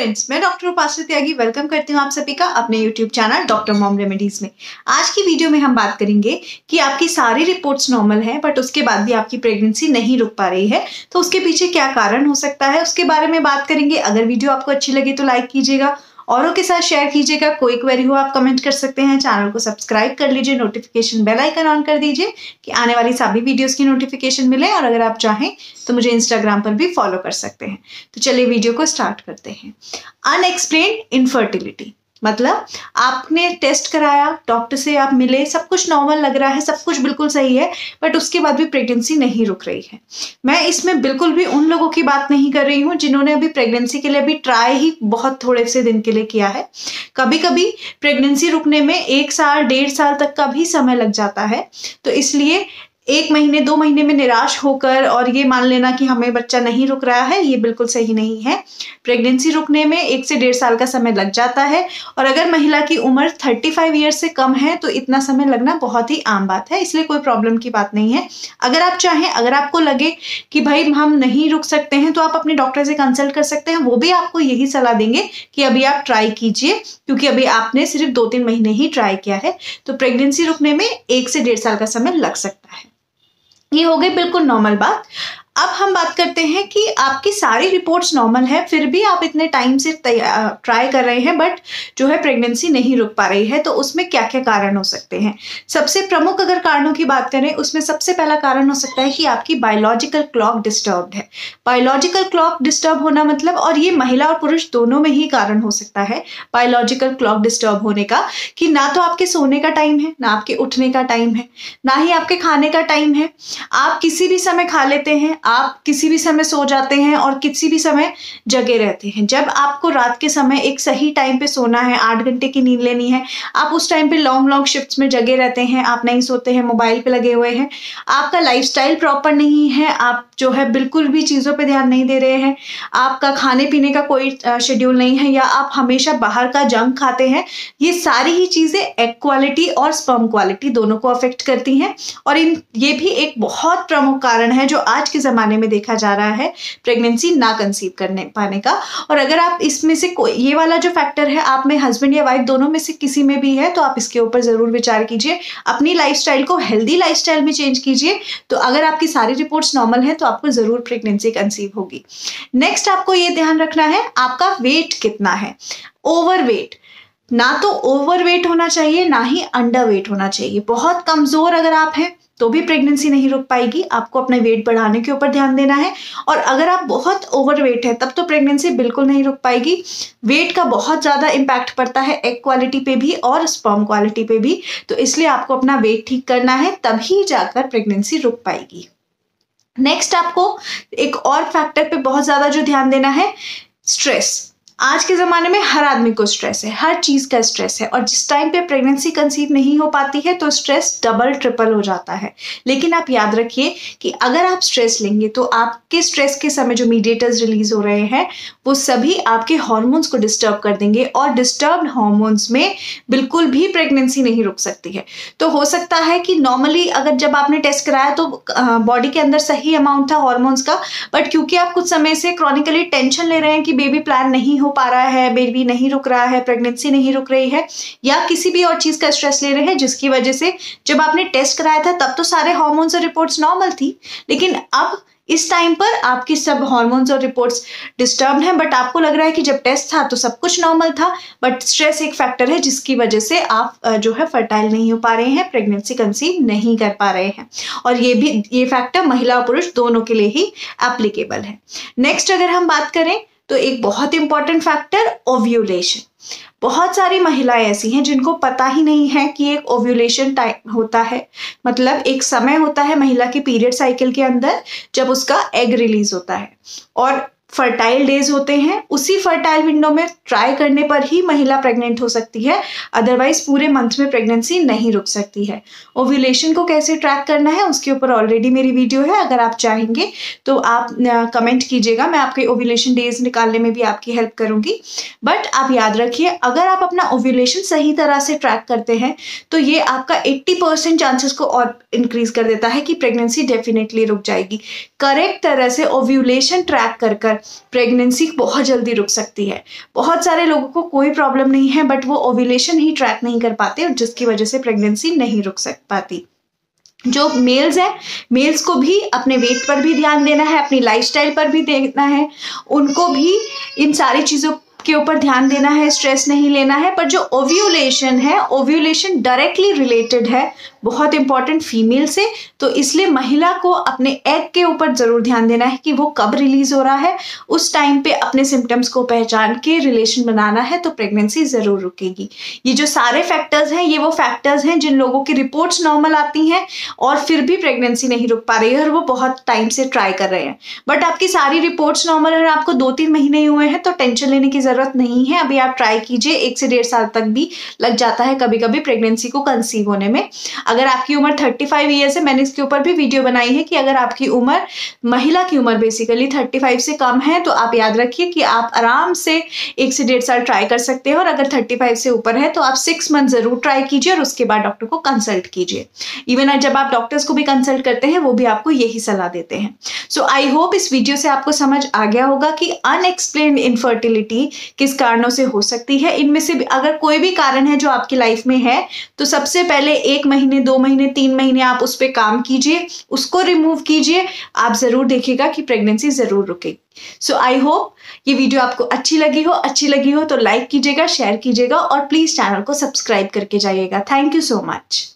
Friends, मैं doctor उपासना त्यागी welcome करती हूँ आप सभी का अपने YouTube channel doctor mom remedies में। आज की वीडियो में हम बात करेंगे कि आपकी सारी रिपोर्ट्स नॉर्मल हैं बट उसके बाद भी आपकी प्रेगनेंसी नहीं रुक पा रही है, तो उसके पीछे क्या कारण हो सकता है उसके बारे में बात करेंगे। अगर वीडियो आपको अच्छी लगे तो लाइक कीजिएगा, औरों के साथ शेयर कीजिएगा। कोई क्वेरी हो आप कमेंट कर सकते हैं। चैनल को सब्सक्राइब कर लीजिए, नोटिफिकेशन बेल आइकन ऑन कर दीजिए कि आने वाली सभी वीडियोस की नोटिफिकेशन मिले। और अगर आप चाहें तो मुझे इंस्टाग्राम पर भी फॉलो कर सकते हैं। तो चलिए वीडियो को स्टार्ट करते हैं। अनएक्सप्लेन्ड इनफर्टिलिटी मतलब आपने टेस्ट कराया, डॉक्टर से आप मिले, सब कुछ नॉर्मल लग रहा है, सब कुछ बिल्कुल सही है, बट उसके बाद भी प्रेगनेंसी नहीं रुक रही है। मैं इसमें बिल्कुल भी उन लोगों की बात नहीं कर रही हूँ जिन्होंने अभी प्रेगनेंसी के लिए अभी ट्राई ही बहुत थोड़े से दिन के लिए किया है। कभी कभी प्रेगनेंसी रुकने में 1 साल 1.5 साल तक का भी समय लग जाता है। तो इसलिए 1 महीने 2 महीने में निराश होकर और ये मान लेना कि हमें बच्चा नहीं रुक रहा है, ये बिल्कुल सही नहीं है। प्रेगनेंसी रुकने में 1 से 1.5 साल का समय लग जाता है, और अगर महिला की उम्र 35 ईयर्स से कम है तो इतना समय लगना बहुत ही आम बात है, इसलिए कोई प्रॉब्लम की बात नहीं है। अगर आप चाहें, अगर आपको लगे कि भाई हम नहीं रुक सकते हैं, तो आप अपने डॉक्टर से कंसल्ट कर सकते हैं। वो भी आपको यही सलाह देंगे कि अभी आप ट्राई कीजिए, क्योंकि अभी आपने सिर्फ 2-3 महीने ही ट्राई किया है, तो प्रेगनेंसी रुकने में 1 से 1.5 साल का समय लग सकता है। ये हो गई बिल्कुल नॉर्मल बात। अब हम बात करते हैं कि आपकी सारी रिपोर्ट्स नॉर्मल है, फिर भी आप इतने टाइम से ट्राई कर रहे हैं बट जो है प्रेगनेंसी नहीं रुक पा रही है, तो उसमें क्या क्या कारण हो सकते हैं। सबसे प्रमुख अगर कारणों की बात करें, उसमें सबसे पहला कारण हो सकता है कि आपकी बायोलॉजिकल क्लॉक डिस्टर्ब्ड है। बायोलॉजिकल क्लॉक डिस्टर्ब होना मतलब, और ये महिला और पुरुष दोनों में ही कारण हो सकता है बायोलॉजिकल क्लॉक डिस्टर्ब होने का, कि ना तो आपके सोने का टाइम है, ना आपके उठने का टाइम है, ना ही आपके खाने का टाइम है। आप किसी भी समय खा लेते हैं, आप किसी भी समय सो जाते हैं और किसी भी समय जगे रहते हैं। जब आपको रात के समय एक सही टाइम पे सोना है, 8 घंटे की नींद लेनी है, आप उस टाइम पे लॉन्ग शिफ्ट्स में जगे रहते हैं, आप नहीं सोते हैं, मोबाइल पे लगे हुए हैं, आपका लाइफस्टाइल प्रॉपर नहीं है, आप जो है बिल्कुल भी चीज़ों पे ध्यान नहीं दे रहे हैं, आपका खाने पीने का कोई शेड्यूल नहीं है, या आप हमेशा बाहर का जंक खाते हैं, ये सारी ही चीज़ें एग क्वालिटी और स्पर्म क्वालिटी दोनों को अफेक्ट करती हैं। और ये भी एक बहुत प्रमुख कारण है जो आज के ज़माने में देखा जा रहा है प्रेगनेंसी ना कंसीव करने पाने का। और अगर आप इसमें से कोई, ये वाला जो फैक्टर है, आप में हस्बैंड या वाइफ दोनों में से किसी में भी है, तो आप इसके ऊपर ज़रूर विचार कीजिए, अपनी लाइफस्टाइल को हेल्दी लाइफस्टाइल में चेंज कीजिए। तो अगर आपकी सारी रिपोर्ट्स नॉर्मल है तो आपको ज़रूर प्रेगनेंसी कंसीव होगी। नेक्स्ट आपको ये ध्यान रखना है, आपका वेट कितना है। ओवरवेट, ना तो ओवरवेट होना चाहिए ना ही अंडरवेट होना चाहिए। बहुत कमज़ोर अगर आप हैं तो भी प्रेगनेंसी नहीं रुक पाएगी, आपको अपने वेट बढ़ाने के ऊपर ध्यान देना है। और अगर आप बहुत ओवरवेट है तब तो प्रेगनेंसी बिल्कुल नहीं रुक पाएगी। वेट का बहुत ज़्यादा इम्पैक्ट पड़ता है एग क्वालिटी पे भी और स्पर्म क्वालिटी पे भी, तो इसलिए आपको अपना वेट ठीक करना है, तभी जाकर प्रेगनेंसी रुक पाएगी। नेक्स्ट आपको एक और फैक्टर पे बहुत ज़्यादा जो ध्यान देना है, स्ट्रेस। आज के ज़माने में हर आदमी को स्ट्रेस है, हर चीज़ का स्ट्रेस है, और जिस टाइम पे प्रेगनेंसी कंसीव नहीं हो पाती है तो स्ट्रेस डबल ट्रिपल हो जाता है। लेकिन आप याद रखिए कि अगर आप स्ट्रेस लेंगे तो आपके स्ट्रेस के समय जो मीडिएटर्स रिलीज हो रहे हैं वो सभी आपके हार्मोन्स को डिस्टर्ब कर देंगे, और डिस्टर्ब्ड हार्मोन्स में बिल्कुल भी प्रेगनेंसी नहीं रुक सकती है। तो हो सकता है कि नॉर्मली अगर जब आपने टेस्ट कराया तो बॉडी के अंदर सही अमाउंट था हार्मोन्स का, बट क्योंकि आप कुछ समय से क्रॉनिकली टेंशन ले रहे हैं कि बेबी प्लान नहीं हो पा रहा है, बेबी नहीं रुक रहा है, प्रेगनेंसी नहीं रुक रही है, या किसी भी और चीज का स्ट्रेस ले रहे हैं, जिसकी वजह से जब आपने टेस्ट कराया था तब तो सारे हार्मोन्स और रिपोर्ट्स नॉर्मल थी, लेकिन अब इस टाइम पर आपकी सब हार्मोन्स और रिपोर्ट्स डिस्टर्ब हैं। बट आपको लग रहा है कि जब टेस्ट था तो सब कुछ नॉर्मल था, बट स्ट्रेस एक फैक्टर है जिसकी वजह से आप जो है फर्टाइल नहीं हो पा रहे हैं, प्रेगनेंसी कंसीव नहीं कर पा रहे हैं। और ये फैक्टर महिला और पुरुष दोनों के लिए ही एप्लीकेबल है। नेक्स्ट अगर हम बात करें तो एक बहुत इंपॉर्टेंट फैक्टर ओव्यूलेशन। बहुत सारी महिलाएं ऐसी हैं जिनको पता ही नहीं है कि एक ओव्यूलेशन टाइम होता है, मतलब एक समय होता है महिला के पीरियड साइकिल के अंदर जब उसका एग रिलीज होता है, और फर्टाइल डेज होते हैं। उसी फर्टाइल विंडो में ट्राई करने पर ही महिला प्रेग्नेंट हो सकती है, अदरवाइज पूरे मंथ में प्रेगनेंसी नहीं रुक सकती है। ओव्यूलेशन को कैसे ट्रैक करना है उसके ऊपर ऑलरेडी मेरी वीडियो है, अगर आप चाहेंगे तो आप कमेंट कीजिएगा, मैं आपके ओव्यूलेशन डेज निकालने में भी आपकी हेल्प करूंगी। बट आप याद रखिए, अगर आप अपना ओव्यूलेशन सही तरह से ट्रैक करते हैं तो ये आपका 80% चांसेस को और इंक्रीज कर देता है कि प्रेगनेंसी डेफिनेटली रुक जाएगी। करेक्ट तरह से ओव्यूलेशन ट्रैक कर प्रेगनेंसी बहुत जल्दी रुक सकती है। बहुत सारे लोगों को कोई प्रॉब्लम नहीं है बट वो ओव्यूलेशन ही ट्रैक नहीं कर पाते और जिसकी वजह से प्रेगनेंसी नहीं रुक पाती। जो मेल्स हैं, मेल्स को भी अपने वेट पर भी ध्यान देना है, अपनी लाइफस्टाइल पर भी देखना है, उनको भी इन सारी चीज़ों के ऊपर ध्यान देना है, स्ट्रेस नहीं लेना है। पर जो ओव्यूलेशन है, ओव्यूलेशन डायरेक्टली रिलेटेड है बहुत इंपॉर्टेंट फीमेल से, तो इसलिए महिला को अपने एग के ऊपर जरूर ध्यान देना है कि वो कब रिलीज हो रहा है। उस टाइम पे अपने सिम्टम्स को पहचान के रिलेशन बनाना है तो प्रेगनेंसी जरूर रुकेगी। ये जो सारे फैक्टर्स हैं, ये वो फैक्टर्स हैं जिन लोगों की रिपोर्ट्स नॉर्मल आती हैं और फिर भी प्रेगनेंसी नहीं रुक पा रही है और वो बहुत टाइम से ट्राई कर रहे हैं, बट आपकी सारी रिपोर्ट्स नॉर्मल है, आपको 2-3 महीने ही हुए हैं तो टेंशन लेने की जरूरत नहीं है। अभी आप ट्राई कीजिए, 1 से 1.5 साल तक भी लग जाता है कभी कभी प्रेगनेंसी को कंसीव होने में। अगर आपकी उम्र 35 ईयर्स है, मैंने इसके ऊपर भी वीडियो बनाई है कि अगर आपकी उम्र, महिला की उम्र बेसिकली 35 से कम है तो आप याद रखिए कि आप आराम से 1 से 1.5 साल ट्राई कर सकते हैं। और अगर 35 से ऊपर है तो आप 6 मंथ जरूर ट्राई कीजिए और उसके बाद डॉक्टर को कंसल्ट कीजिए। इवन जब आप डॉक्टर्स को भी कंसल्ट करते हैं वो भी आपको यही सलाह देते हैं। सो आई होप इस वीडियो से आपको समझ आ गया होगा कि अनएक्सप्लेन्ड इनफर्टिलिटी किस कारणों से हो सकती है। इनमें से अगर कोई भी कारण है जो आपकी लाइफ में है तो सबसे पहले 1 महीने, 2 महीने, 3 महीने आप उस पर काम कीजिए, उसको रिमूव कीजिए, आप जरूर देखिएगा कि प्रेगनेंसी जरूर रुकेगी। सो आई होप ये वीडियो आपको अच्छी लगी हो तो लाइक कीजिएगा, शेयर कीजिएगा और प्लीज चैनल को सब्सक्राइब करके जाइएगा। Thank you so much.